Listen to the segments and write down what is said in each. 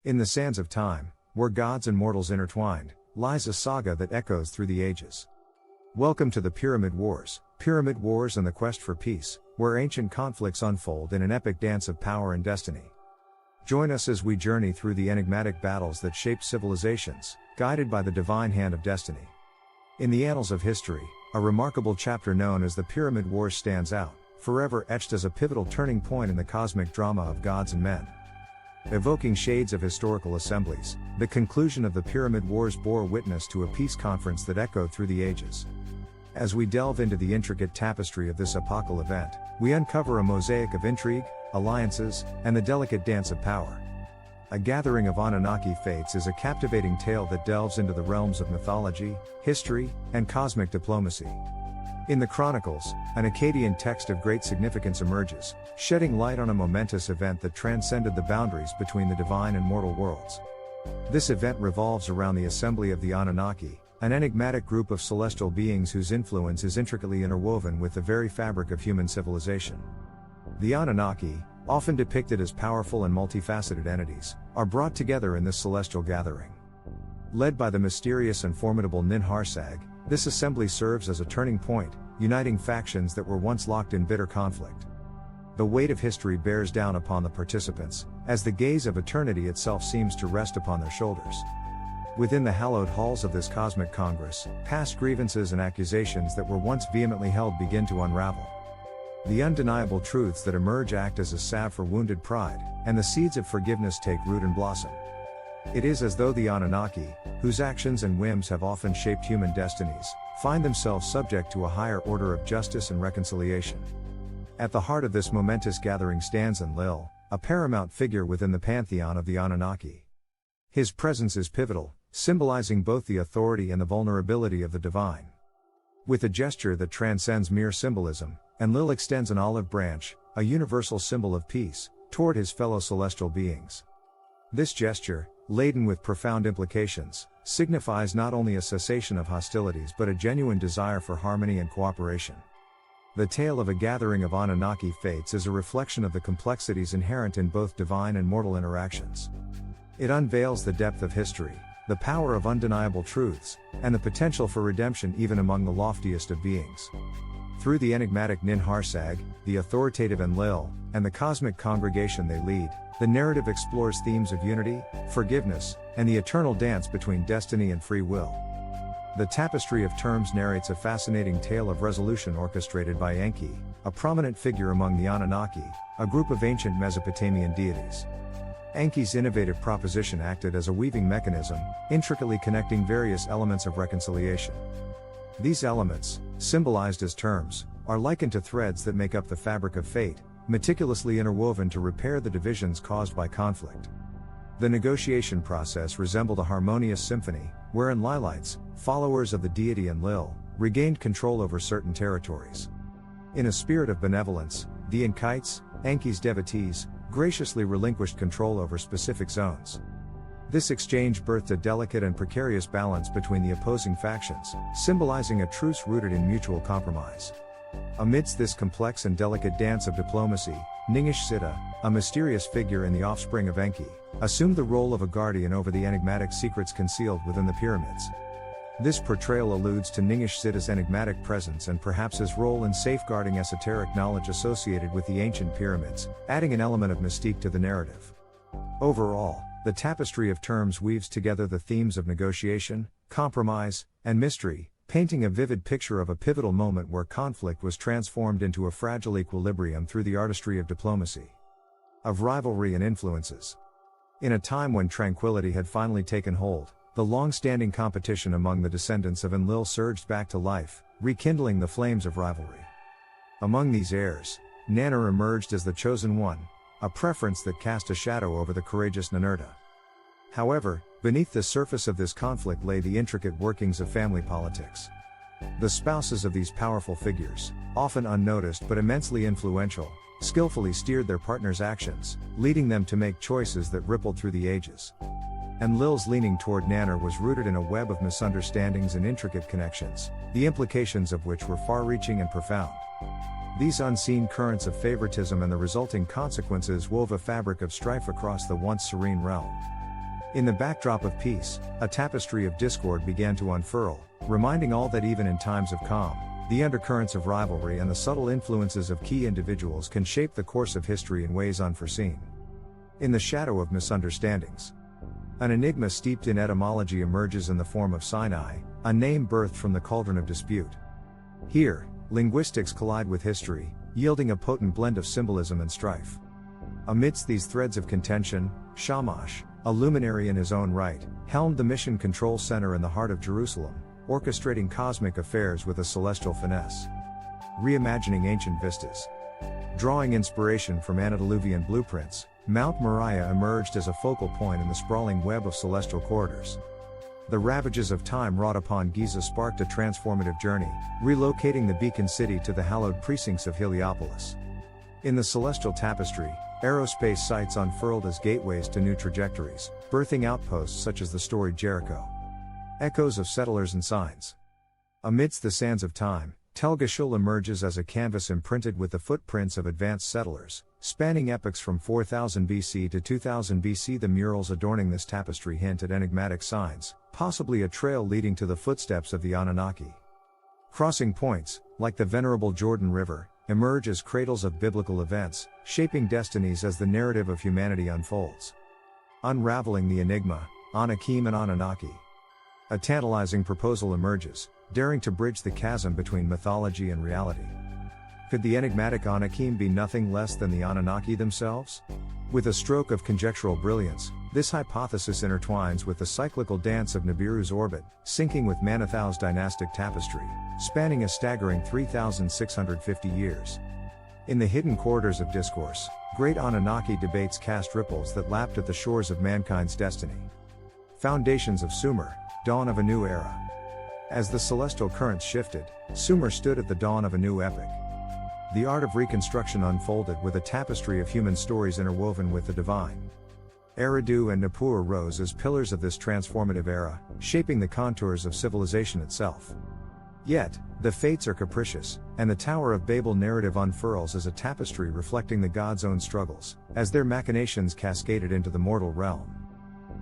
In the sands of time, where gods and mortals intertwined, lies a saga that echoes through the ages. Welcome to the Pyramid Wars and the quest for peace, where ancient conflicts unfold in an epic dance of power and destiny. Join us as we journey through the enigmatic battles that shape civilizations, guided by the divine hand of destiny. In the annals of history, a remarkable chapter known as the Pyramid Wars stands out, forever etched as a pivotal turning point in the cosmic drama of gods and men. Evoking shades of historical assemblies, the conclusion of the Pyramid Wars bore witness to a peace conference that echoed through the ages. As we delve into the intricate tapestry of this epochal event, we uncover a mosaic of intrigue, alliances, and the delicate dance of power. A gathering of Anunnaki fates is a captivating tale that delves into the realms of mythology, history, and cosmic diplomacy. In the Chronicles, an Akkadian text of great significance emerges, shedding light on a momentous event that transcended the boundaries between the divine and mortal worlds. This event revolves around the Assembly of the Anunnaki, an enigmatic group of celestial beings whose influence is intricately interwoven with the very fabric of human civilization. The Anunnaki, often depicted as powerful and multifaceted entities, are brought together in this celestial gathering. Led by the mysterious and formidable Ninharsag, this assembly serves as a turning point, uniting factions that were once locked in bitter conflict. The weight of history bears down upon the participants, as the gaze of eternity itself seems to rest upon their shoulders. Within the hallowed halls of this cosmic congress, past grievances and accusations that were once vehemently held begin to unravel. The undeniable truths that emerge act as a salve for wounded pride, and the seeds of forgiveness take root and blossom. It is as though the Anunnaki, whose actions and whims have often shaped human destinies, find themselves subject to a higher order of justice and reconciliation. At the heart of this momentous gathering stands Enlil, a paramount figure within the pantheon of the Anunnaki. His presence is pivotal, symbolizing both the authority and the vulnerability of the divine. With a gesture that transcends mere symbolism, Enlil extends an olive branch, a universal symbol of peace, toward his fellow celestial beings. This gesture, laden with profound implications, signifies not only a cessation of hostilities but a genuine desire for harmony and cooperation. The tale of a gathering of Anunnaki fates is a reflection of the complexities inherent in both divine and mortal interactions. It unveils the depth of history, the power of undeniable truths, and the potential for redemption even among the loftiest of beings. Through the enigmatic Ninharsag, the authoritative Enlil, and the cosmic congregation they lead, the narrative explores themes of unity, forgiveness, and the eternal dance between destiny and free will. The tapestry of terms narrates a fascinating tale of resolution orchestrated by Enki, a prominent figure among the Anunnaki, a group of ancient Mesopotamian deities. Enki's innovative proposition acted as a weaving mechanism, intricately connecting various elements of reconciliation. These elements, symbolized as terms, are likened to threads that make up the fabric of fate, meticulously interwoven to repair the divisions caused by conflict. The negotiation process resembled a harmonious symphony, wherein Lilites, followers of the deity Enlil, regained control over certain territories. In a spirit of benevolence, the Enkites, Enki's devotees, graciously relinquished control over specific zones. This exchange birthed a delicate and precarious balance between the opposing factions, symbolizing a truce rooted in mutual compromise. Amidst this complex and delicate dance of diplomacy, Ninharsag, a mysterious figure and the offspring of Enki, assumed the role of a guardian over the enigmatic secrets concealed within the pyramids. This portrayal alludes to Ninharsag's enigmatic presence and perhaps his role in safeguarding esoteric knowledge associated with the ancient pyramids, adding an element of mystique to the narrative. Overall, the tapestry of terms weaves together the themes of negotiation, compromise, and mystery, painting a vivid picture of a pivotal moment where conflict was transformed into a fragile equilibrium through the artistry of diplomacy. Of rivalry and influences. In a time when tranquility had finally taken hold, the long-standing competition among the descendants of Enlil surged back to life, rekindling the flames of rivalry. Among these heirs, Nannar emerged as the chosen one, a preference that cast a shadow over the courageous Ninurta. However, beneath the surface of this conflict lay the intricate workings of family politics. The spouses of these powerful figures, often unnoticed but immensely influential, skillfully steered their partners' actions, leading them to make choices that rippled through the ages. Enlil's leaning toward Nannar was rooted in a web of misunderstandings and intricate connections, the implications of which were far-reaching and profound. These unseen currents of favoritism and the resulting consequences wove a fabric of strife across the once serene realm. In the backdrop of peace, a tapestry of discord began to unfurl, reminding all that even in times of calm, the undercurrents of rivalry and the subtle influences of key individuals can shape the course of history in ways unforeseen. In the shadow of misunderstandings, an enigma steeped in etymology emerges in the form of Sinai, a name birthed from the cauldron of dispute. Here, linguistics collide with history, yielding a potent blend of symbolism and strife. Amidst these threads of contention, Shamash, a luminary in his own right, helmed the mission control center in the heart of Jerusalem, orchestrating cosmic affairs with a celestial finesse. Reimagining ancient vistas. Drawing inspiration from antediluvian blueprints, Mount Moriah emerged as a focal point in the sprawling web of celestial corridors. The ravages of time wrought upon Giza sparked a transformative journey, relocating the beacon city to the hallowed precincts of Heliopolis. In the celestial tapestry, aerospace sites unfurled as gateways to new trajectories, birthing outposts such as the storied Jericho. Echoes of settlers and signs. Amidst the sands of time, Tel Gashul emerges as a canvas imprinted with the footprints of advanced settlers, spanning epochs from 4000 BC to 2000 BC. The murals adorning this tapestry hint at enigmatic signs, possibly a trail leading to the footsteps of the Anunnaki. Crossing points, like the venerable Jordan River, emerge as cradles of biblical events, shaping destinies as the narrative of humanity unfolds. Unraveling the enigma, Anakim and Anunnaki. A tantalizing proposal emerges, daring to bridge the chasm between mythology and reality. Could the enigmatic Anakim be nothing less than the Anunnaki themselves? With a stroke of conjectural brilliance, this hypothesis intertwines with the cyclical dance of Nibiru's orbit, syncing with Manetho's dynastic tapestry, spanning a staggering 3,650 years. In the hidden corridors of discourse, great Anunnaki debates cast ripples that lapped at the shores of mankind's destiny. Foundations of Sumer, dawn of a new era. As the celestial currents shifted, Sumer stood at the dawn of a new epoch. The art of reconstruction unfolded with a tapestry of human stories interwoven with the divine. Eridu and Nippur rose as pillars of this transformative era, shaping the contours of civilization itself. Yet, the fates are capricious, and the Tower of Babel narrative unfurls as a tapestry reflecting the gods' own struggles, as their machinations cascaded into the mortal realm.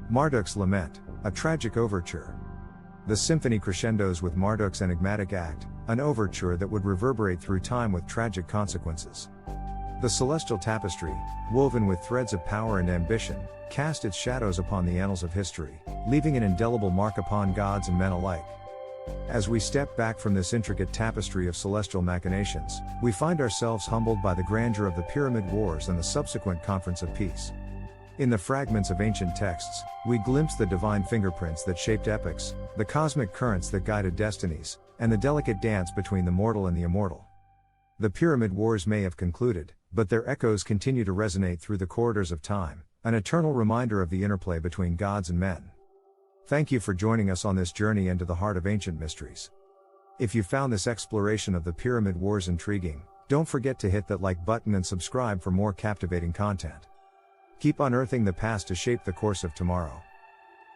Marduk's Lament, a tragic overture. The symphony crescendos with Marduk's enigmatic act, an overture that would reverberate through time with tragic consequences. The celestial tapestry, woven with threads of power and ambition, cast its shadows upon the annals of history, leaving an indelible mark upon gods and men alike. As we step back from this intricate tapestry of celestial machinations, we find ourselves humbled by the grandeur of the Pyramid Wars and the subsequent Conference of Peace. In the fragments of ancient texts, we glimpse the divine fingerprints that shaped epochs, the cosmic currents that guided destinies, and the delicate dance between the mortal and the immortal. The Pyramid Wars may have concluded, but their echoes continue to resonate through the corridors of time, an eternal reminder of the interplay between gods and men. Thank you for joining us on this journey into the heart of ancient mysteries. If you found this exploration of the Pyramid Wars intriguing, don't forget to hit that like button and subscribe for more captivating content. Keep unearthing the past to shape the course of tomorrow.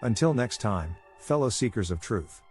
Until next time, fellow seekers of truth.